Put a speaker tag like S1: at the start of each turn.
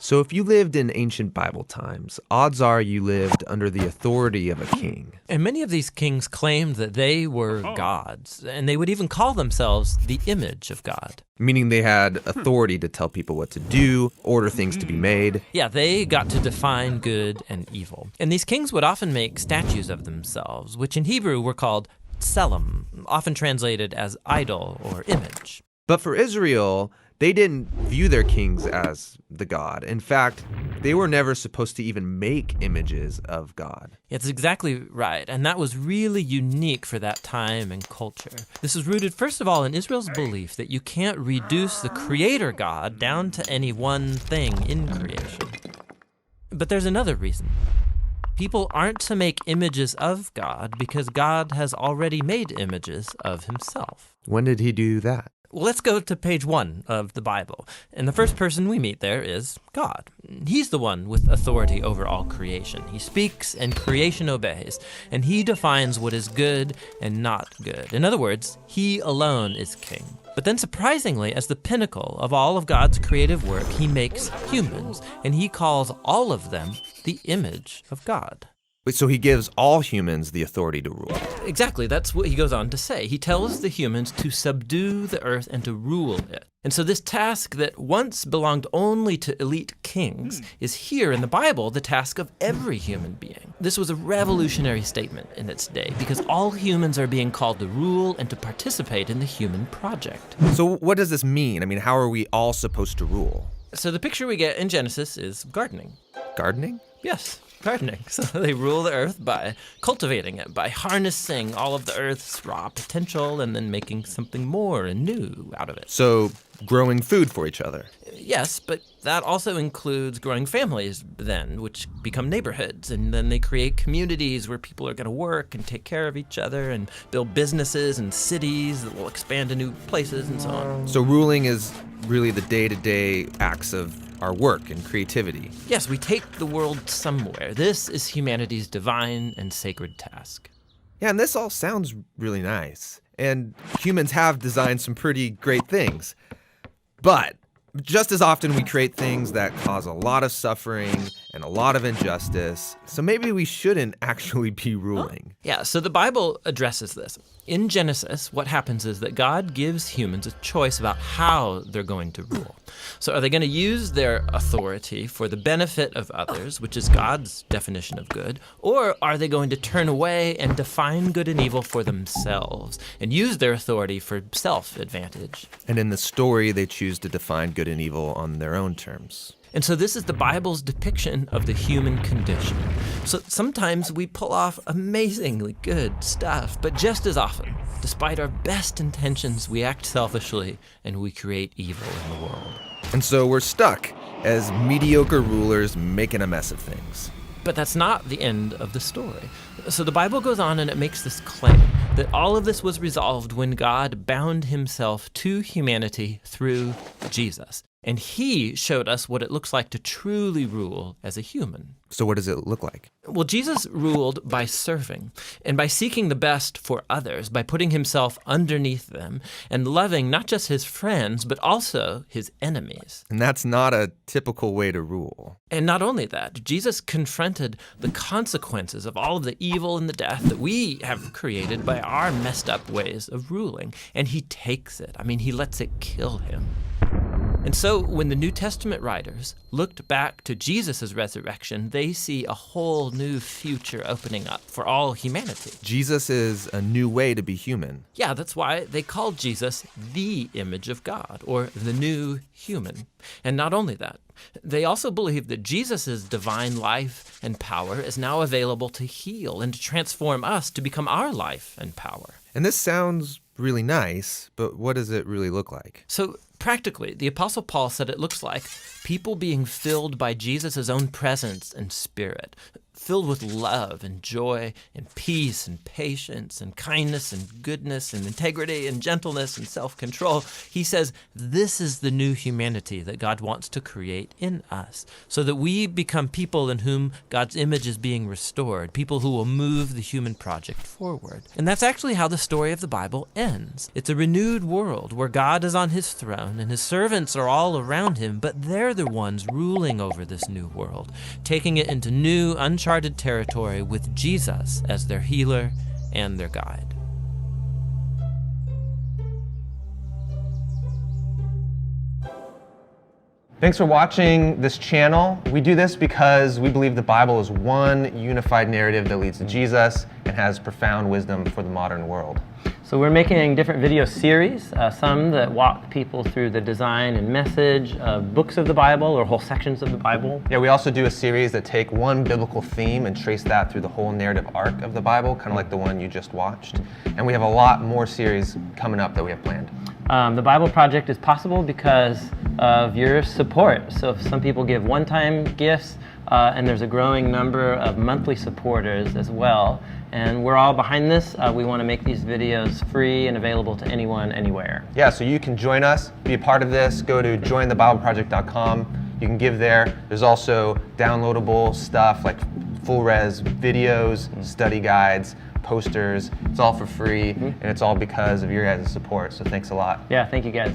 S1: So if you lived in ancient Bible times, odds are you lived under the authority of a king.
S2: And many of these kings claimed that they were gods, and they would even call themselves the image of God.
S1: Meaning they had authority to tell people what to do, order things to be made.
S2: Yeah, they got to define good and evil. And these kings would often make statues of themselves, which in Hebrew were called tselem, often translated as idol or image.
S1: But for Israel, they didn't view their kings as the God. In fact, they were never supposed to even make images of God.
S2: It's exactly right, and that was really unique for that time and culture. This is rooted, first of all, in Israel's belief that you can't reduce the creator God down to any one thing in creation. But there's another reason. People aren't to make images of God because God has already made images of himself.
S1: When did he do that?
S2: Well, let's go to page 1 of the Bible. And the first person we meet there is God. He's the one with authority over all creation. He speaks and creation obeys, and he defines what is good and not good. In other words, he alone is king. But then surprisingly, as the pinnacle of all of God's creative work, he makes humans, and he calls all of them the image of God.
S1: So he gives all humans the authority to rule.
S2: Exactly, that's what he goes on to say. He tells the humans to subdue the earth and to rule it. And so this task that once belonged only to elite kings is here in the Bible the task of every human being. This was a revolutionary statement in its day because all humans are being called to rule and to participate in the human project.
S1: So what does this mean? I mean, how are we all supposed to rule?
S2: So the picture we get in Genesis is gardening.
S1: Gardening?
S2: Yes. Gardening. So they rule the earth by cultivating it, by harnessing all of the earth's raw potential and then making something more and new out of it.
S1: So growing food for each other.
S2: Yes, but that also includes growing families then, which become neighborhoods, and then they create communities where people are going to work and take care of each other and build businesses and cities that will expand to new places and so on.
S1: So ruling is really the day-to-day acts of our work and creativity.
S2: Yes, we take the world somewhere. This is humanity's divine and sacred task.
S1: Yeah, and this all sounds really nice. And humans have designed some pretty great things. But just as often we create things that cause a lot of suffering and a lot of injustice. So maybe we shouldn't actually be ruling.
S2: Yeah, so the Bible addresses this. In Genesis, what happens is that God gives humans a choice about how they're going to rule. So are they going to use their authority for the benefit of others, which is God's definition of good, or are they going to turn away and define good and evil for themselves and use their authority for self-advantage?
S1: And in the story, they choose to define good and evil on their own terms.
S2: And so this is the Bible's depiction of the human condition. So sometimes we pull off amazingly good stuff, but just as often, despite our best intentions, we act selfishly and we create evil in the world.
S1: And so we're stuck as mediocre rulers making a mess of things.
S2: But that's not the end of the story. So the Bible goes on and it makes this claim that all of this was resolved when God bound himself to humanity through Jesus. And he showed us what it looks like to truly rule as a human.
S1: So what does it look like?
S2: Well, Jesus ruled by serving and by seeking the best for others, by putting himself underneath them and loving not just his friends, but also his enemies.
S1: And that's not a typical way to rule.
S2: And not only that, Jesus confronted the consequences of all of the evil and the death that we have created by our messed up ways of ruling. And he takes it. I mean, he lets it kill him. And so when the New Testament writers looked back to Jesus' resurrection, they see a whole new future opening up for all humanity.
S1: Jesus is a new way to be human.
S2: Yeah, that's why they called Jesus the image of God, or the new human. And not only that, they also believe that Jesus' divine life and power is now available to heal and to transform us to become our life and power.
S1: And this sounds really nice, but what does it really look like?
S2: So practically, the Apostle Paul said it looks like people being filled by Jesus' own presence and spirit. filled with love and joy and peace and patience and kindness and goodness and integrity and gentleness and self-control. He says this is the new humanity that God wants to create in us, so that we become people in whom God's image is being restored, people who will move the human project forward. And that's actually how the story of the Bible ends. It's a renewed world where God is on his throne and his servants are all around him, but they're the ones ruling over this new world, taking it into new, uncharted territory with Jesus as their healer and their guide.
S1: Thanks for watching this channel. We do this because we believe the Bible is one unified narrative that leads to Jesus and has profound wisdom for the modern world.
S3: So we're making different video series, some that walk people through the design and message of books of the Bible or whole sections of the Bible.
S1: Yeah, we also do a series that take one biblical theme and trace that through the whole narrative arc of the Bible, kind of like the one you just watched. And we have a lot more series coming up that we have planned.
S3: The Bible Project is possible because of your support. So some people give one-time gifts, and there's a growing number of monthly supporters as well. And we're all behind this. We want to make these videos free and available to anyone, anywhere.
S1: Yeah, so you can join us, be a part of this. Go to jointhebibleproject.com. You can give there. There's also downloadable stuff like full-res videos, study guides, posters. It's all for free, and it's all because of your guys' support. So thanks a lot.
S3: Yeah, thank you guys.